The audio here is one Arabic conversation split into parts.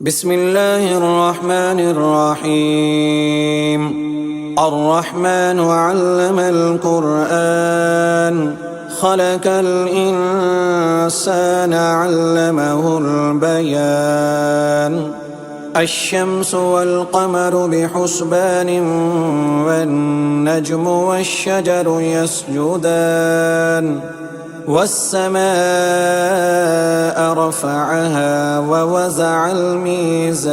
بسم الله الرحمن الرحيم. الرحمن علم القرآن خلق الإنسان علمه البيان. الشمس والقمر بحسبان والنجم والشجر يسجدان والسماء رفعها ووزع الميزان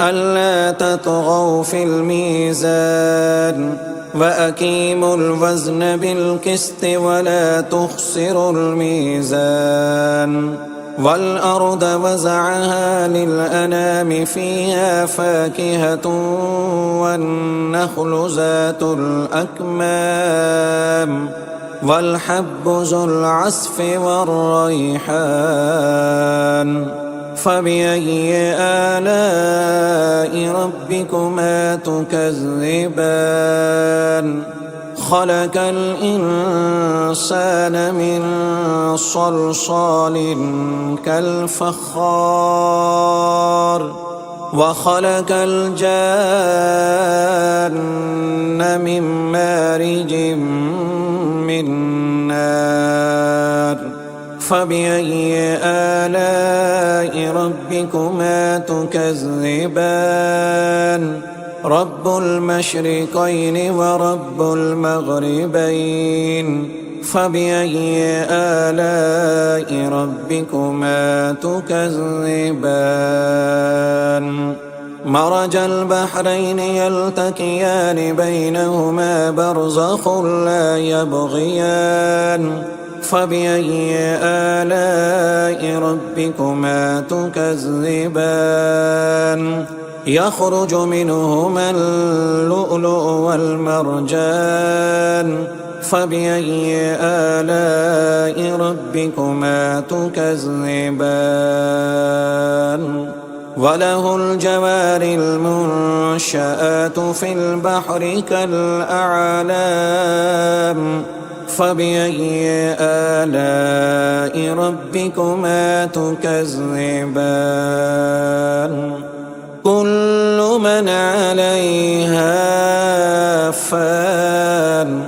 ألا تطغوا في الميزان وأقيموا الوزن بالقسط ولا تخسروا الميزان. والأرض وزعها للأنام فيها فاكهة والنخل ذات الأكمام والحب ذو العصف والريحان. فبأي آلاء ربكما تكذبان؟ خلق الإنسان من صلصال كالفخار وخلق الجان من مارج من نار. فبأي آلاء ربكما تكذبان؟ رب المشرقين ورب المغربين. فبأي آلاء ربكما تكذبان؟ مرج البحرين يلتقيان بينهما برزخ لا يبغيان. فبأي آلاء ربكما تكذبان؟ يخرج منهما اللؤلؤ والمرجان. فبأي آلاء ربكما تكذبان؟ وله الجوار المنشآت في البحر كالأعلام. فبأي آلاء ربكما تكذبان؟ كل من عليها فان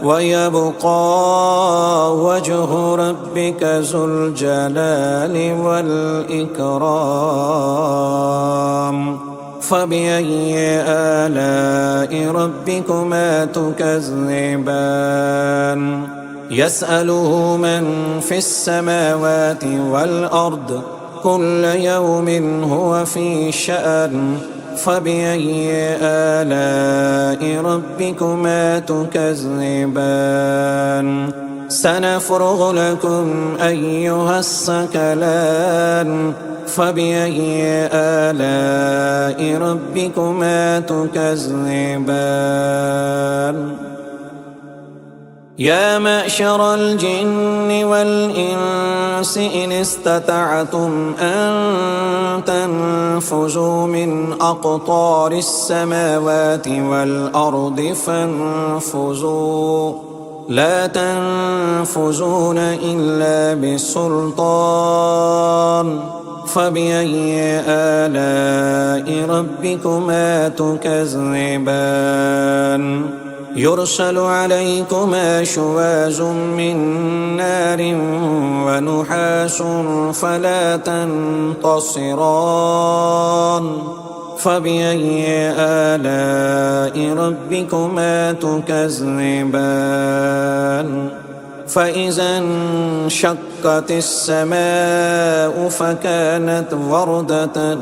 ويبقى وجه ربك ذو الجلال والإكرام. فبأي آلاء ربكما تكذبان؟ يسأله من في السماوات والأرض كل يوم هو في شأن. فبأي آلاء ربكما تكذبان؟ سنفرغ لكم أيها الثقلان. فبأي آلاء ربكما تكذبان؟ يا معشر الجن والإنس إن استطعتم أن تنفذوا من أقطار السماوات والأرض فانفذوا لا تنفذون إلا بسلطان. فبأي آلاء ربكما تكذبان؟ يرسل عليكما شواظ من نار ونحاس فلا تنتصران. فبأي آلاء ربكما تكذبان؟ فإذا انشقت السماء فكانت وردة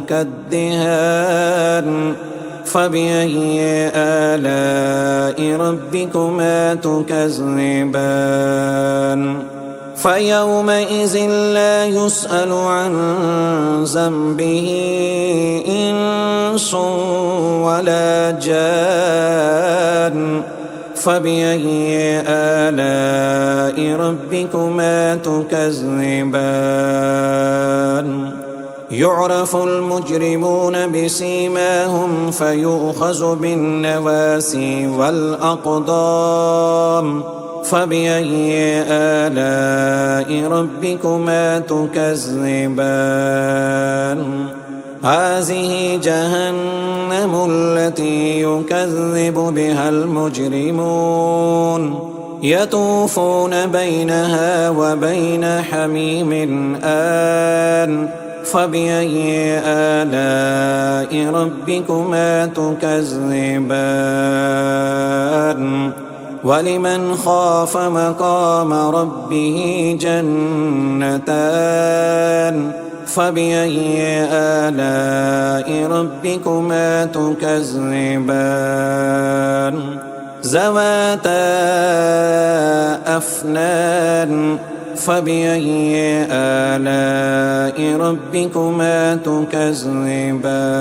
كالدهان. فبأي آلاء ربكما تكذبان؟ فيومئذ لا يسأل عن ذنبه إنس ولا جان. فبأي آلاء ربكما تكذبان؟ يعرف المجرمون بسيماهم فيؤخذ بالنواسي والأقدام. فبأي آلاء ربكما تكذبان هذه جهنم التي يكذب بها المجرمون يطوفون بينها وبين حميم آن فبأي آلاء ربكما تكذبان ولمن خاف مقام ربه جنتان فبأي آلاء ربكما تكذبان ذواتا أفنان فبأي آلاء ربكما تكذبان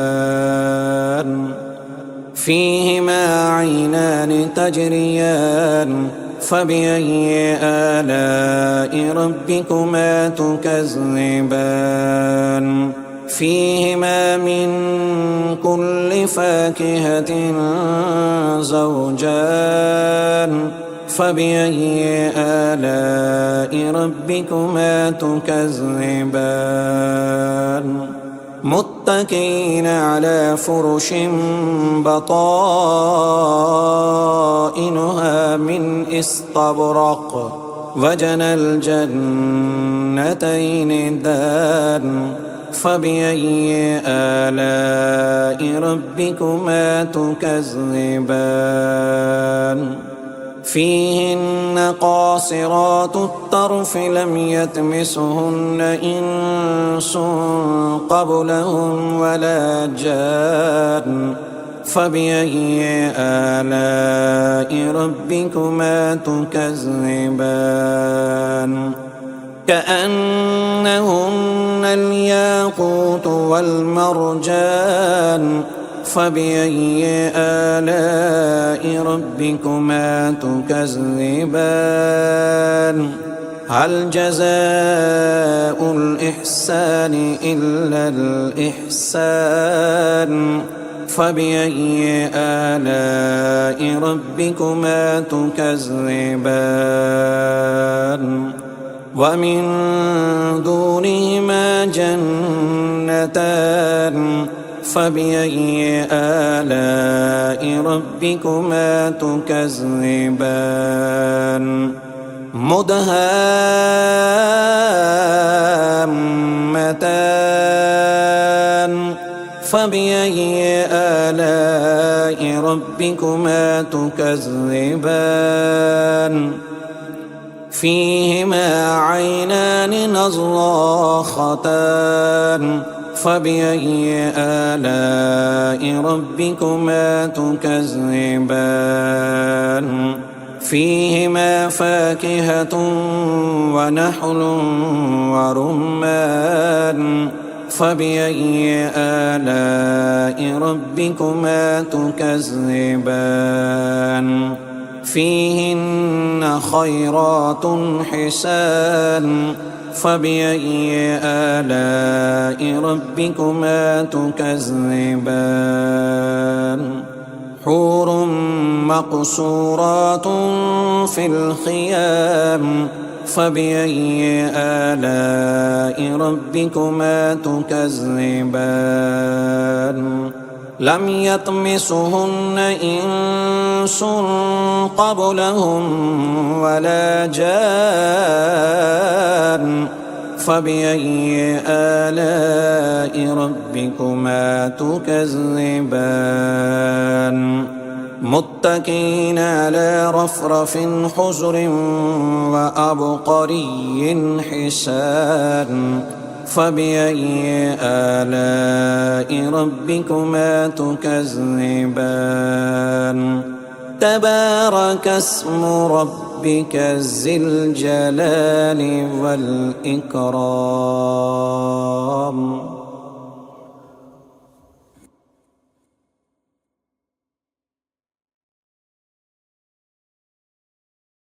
فيهما عينان تجريان فبأي آلاء ربكما تكذبان فيهما من كل فاكهة زوجان فبأي آلاء ربكما تكذبان متكئين على فرش بطائنها من استبرق وجنى الجنتين دان فبأي آلاء ربكما تكذبان فيهن قاصرات الطرف لم يطمثهن إنس قبلهم ولا جان فبأي آلاء ربكما تكذبان كأنهن الياقوت والمرجان فبأي آلاء ربكما تكذبان هل جزاء الإحسان إلا الإحسان فبأي آلاء ربكما تكذبان ومن دونهما جنتان فبأي آلاء ربكما تكذبان مدهامتان فبأي آلاء ربكما تكذبان فيهما عينان نضاختان فبأي آلاء ربكما تكذبان فيهما فاكهة ونحل ورمان فبأي آلاء ربكما تكذبان فيهن خيرات حسان فبأي آلاء ربكما تكذبان حور مقصورات في الخيام فبأي آلاء ربكما تكذبان لم يطمثهن إنس قبلهم ولا جان فبأي آلاء ربكما تكذبان متكئين على رفرف خضر وعبقري حسان فبأي آلاء ربكما تكذبان تبارك اسم ربك ذي الجلال والإكرام.